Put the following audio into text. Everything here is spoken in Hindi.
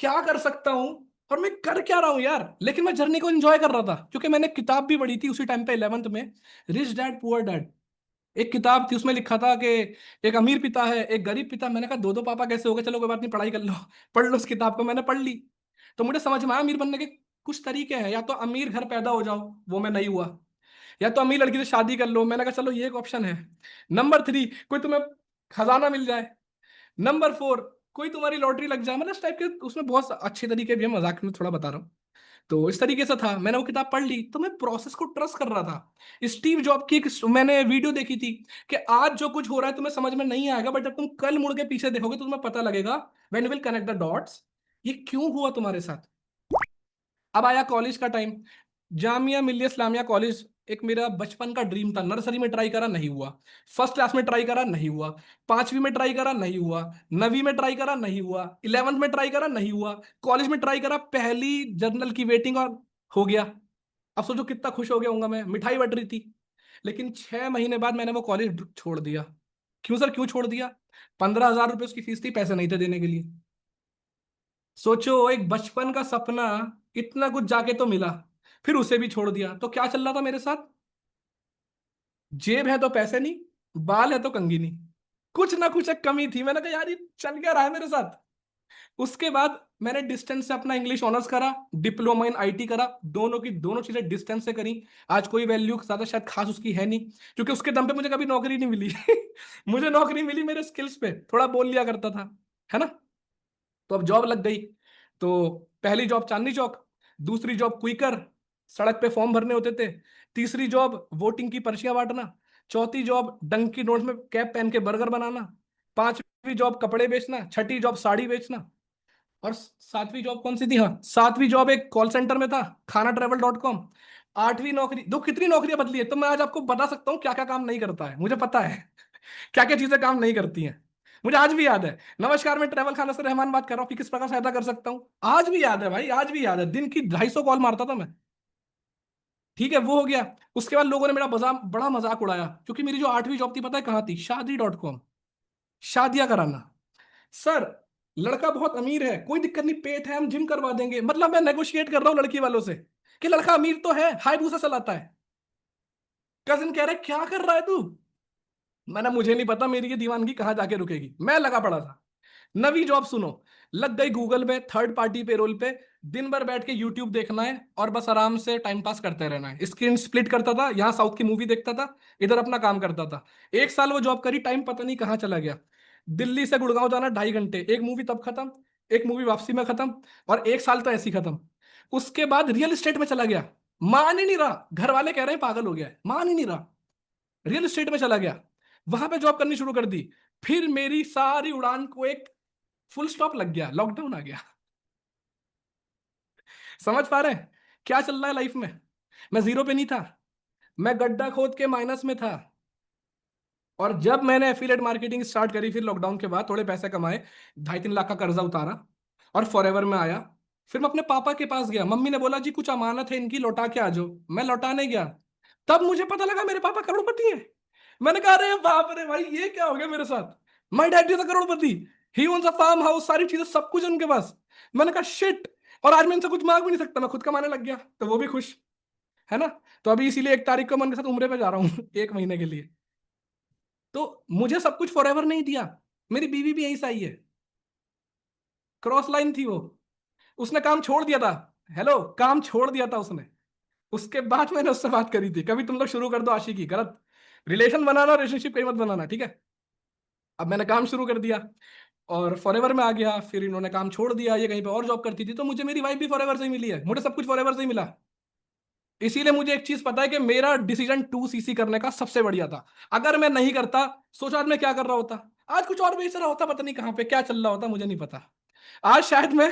क्या कर सकता हूँ और मैं कर क्या रहा हूँ यार। लेकिन मैं जर्नी को एंजॉय कर रहा था, क्योंकि मैंने किताब भी पढ़ी थी उसी टाइम पे 11th में, रिच डैड पुअर डैड। एक किताब थी, उसमें लिखा था कि एक अमीर पिता है, एक गरीब पिता। मैंने कहा दो दो पापा कैसे हो गए, चलो कोई बात नहीं, पढ़ाई कर लो। पढ़ लो उस किताब को। मैंने पढ़ ली तो मुझे समझ में आया अमीर बनने के कुछ तरीके हैं। या तो अमीर घर पैदा हो जाओ, वो मैं नहीं हुआ। या तो अमीर लड़की से शादी कर लो, मैंने कहा चलो ये एक ऑप्शन है। नंबर 3, कोई तुम्हें खजाना मिल जाए। नंबर 4, कोई तुम्हारी लॉटरी लग जाए। मतलब इस टाइप के उसमें बहुत अच्छे तरीके भी है, मजाक में थोड़ा बता रहा हूँ। तो इस तरीके से था, मैंने वो किताब पढ़ ली तो मैं प्रोसेस को ट्रस्ट कर रहा था। स्टीव जॉब की एक मैंने वीडियो देखी थी कि आज जो कुछ हो रहा है तुम्हें समझ में नहीं आएगा, बट जब तुम कल मुड़ के पीछे देखोगे तो तुम्हें पता लगेगा, when you will connect the dots, ये क्यों हुआ तुम्हारे साथ। अब आया कॉलेज का टाइम। जामिया मिल्लिया इस्लामिया कॉलेज एक मेरा बचपन का ड्रीम था। नर्सरी में ट्राई करा, नहीं हुआ। फर्स्ट क्लास में ट्राई करा, नहीं हुआ। पांचवी में ट्राई करा, नहीं हुआ। नवीं में ट्राई करा, नहीं हुआ। 11th में ट्राई करा, नहीं हुआ। कॉलेज में ट्राई करा, पहली जर्नल की वेटिंग और हो गया। अब सोचो कितना खुश हो गया होऊंगा मैं, मिठाई बट रही थी। लेकिन 6 महीने बाद मैंने वो कॉलेज छोड़ दिया। क्यों सर, क्यों छोड़ दिया? 15,000 रुपये उसकी फीस थी, पैसे नहीं थे देने के लिए। सोचो, एक बचपन का सपना, इतना कुछ जाके तो मिला, फिर उसे भी छोड़ दिया। तो क्या चल रहा था मेरे साथ? जेब है तो पैसे नहीं, बाल है तो कंघी नहीं। कुछ ना कुछ एक कमी थी। मैंने कहा यार ये चल क्या रहा है मेरे साथ। उसके बाद मैंने डिस्टेंस से अपना इंग्लिश ऑनर्स करा, डिप्लोमा इन आईटी करा। दोनों की दोनों चीजें डिस्टेंस से करी। आज कोई वैल्यू ज्यादा शायद खास उसकी है नहीं, क्योंकि उसके दम पे मुझे कभी नौकरी नहीं मिली। मुझे नौकरी मिली मेरे स्किल्स पे, थोड़ा बोल लिया करता था, है ना। तो अब जॉब लग गई। तो पहली जॉब चांदनी चौक, दूसरी जॉब क्विकर, सड़क पे फॉर्म भरने होते थे। तीसरी जॉब वोटिंग की पर्चियां बांटना। चौथी जॉब डंकी नोट्स में कैप पहन के बर्गर बनाना। पांचवी जॉब कपड़े बेचना। छठी जॉब साड़ी बेचना। और सातवीं जॉब कौन सी थी? हाँ, सातवीं जॉब एक कॉल सेंटर में था, खानाtravel.com। आठवीं नौकरी, दो कितनी नौकरियां बदली है, तो मैं आज आपको बता सकता हूँ क्या क्या काम नहीं करता है, मुझे पता है। क्या क्या चीजें काम नहीं करती हैं। मुझे आज भी याद है। नमस्कार, मैं ट्रैवल खाना से रहमान बात कर रहा हूँ कि किस प्रकार सहायता कर सकता हूँ। आज भी याद है भाई, आज भी याद है। दिन की 250 कॉल मारता था मैं। ठीक है, वो हो गया। उसके बाद लोगों ने मेरा बड़ा मजाक उड़ाया, क्योंकि मेरी जो 8वीं जॉब थी पता है कहाँ थी? शादी.com। शादियां कराना। सर, लड़का बहुत अमीर है, कोई दिक्कत नहीं, पेट है, हम जिम करवा देंगे। मतलब मैं नेगोशिएट कर रहा हूँ लड़की वालों से कि लड़का अमीर तो है, हाई भूसा चलाता है। कजिन कह रहे क्या कर रहा है तू? मैंने, मुझे नहीं पता मेरी ये दीवानगी कहाँ जाके रुकेगी, मैं लगा पड़ा था। नवी जॉब सुनो, लग गई गूगल पे, थर्ड पार्टी पेरोल पे। दिन भर बैठ के यूट्यूब देखना है और बस आराम से टाइम पास करते रहना है। स्क्रीन स्प्लिट करता था, यहाँ साउथ की मूवी देखता था, इधर अपना काम करता था। 1 साल वो जॉब करी, टाइम पता नहीं कहाँ चला गया। दिल्ली से गुड़गांव जाना 2.5 घंटे, एक मूवी तब खत्म, एक मूवी वापसी में खत्म, और 1 साल तो ऐसे ही खत्म। उसके बाद रियल एस्टेट में चला गया। मान ही नहीं रहा, घर वाले कह रहे हैं पागल हो गया है, मान ही नहीं रहा। रियल एस्टेट में चला गया, वहां पे जॉब करनी शुरू कर दी। फिर मेरी सारी उड़ान को एक फुल स्टॉप लग गया, लॉकडाउन आ गया। समझ पा रहे हैं क्या चल रहा है लाइफ में? मैं जीरो पे नहीं था, मैं गड्ढा खोद के माइनस में था। और जब मैंने एफिलिएट मार्केटिंग स्टार्ट करी, फिर लॉकडाउन के बाद थोड़े पैसे कमाए, 2.5-3 लाख का कर्जा उतारा और फॉरएवर में आया। फिर मैं अपने पापा के पास गया, मम्मी ने बोला जी कुछ अमानत है इनकी, लौटा के आ जाओ। मैं लौटाने गया, तब मुझे पता लगा मेरे पापा करोड़पति हैं। मैंने कहा अरे बाप रे भाई, ये क्या हो गया मेरे साथ। माय डैड इज अ करोड़पति, he owns a farm house, सारी चीजें सब कुछ है उनके पास। मैंने कहा शिट। और आज मैं इनसे कुछ मांग भी नहीं सकता, मैं खुद कमाने लग गया, तो वो भी खुश, है ना। तो अभी इसीलिए 1 तारीख को मैं उनके साथ उम्रे पे जा रहा हूँ, 1 महीने के लिए। तो मुझे सब कुछ फॉरएवर नहीं दिया, मेरी बीवी भी यहीं से आई है। क्रॉस लाइन थी वो, उसने काम छोड़ दिया था। हेलो, काम छोड़ दिया था उसने। उसके बाद मैंने उससे बात करी थी, कभी तुम लोग शुरू कर दो आशिकी, गलत। रिलेशन बनाना, रिलेशनशिप कहीं मत बनाना, ठीक है। अब मैंने काम शुरू कर दिया और फॉरएवर में आ गया। फिर इन्होंने काम छोड़ दिया, ये कहीं पे और जॉब करती थी, तो मुझे मेरी वाइफ भी फॉरएवर से ही मिली है, मुझे सब कुछ फॉरएवर से ही मिला। इसीलिए मुझे एक चीज पता है कि मेरा डिसीजन 2cc करने का सबसे बढ़िया था। अगर मैं नहीं करता, सोचो आज मैं क्या कर रहा होता। आज कुछ और बेच रहा होता, पता नहीं कहाँ पे क्या चल रहा होता, मुझे नहीं पता। आज शायद मैं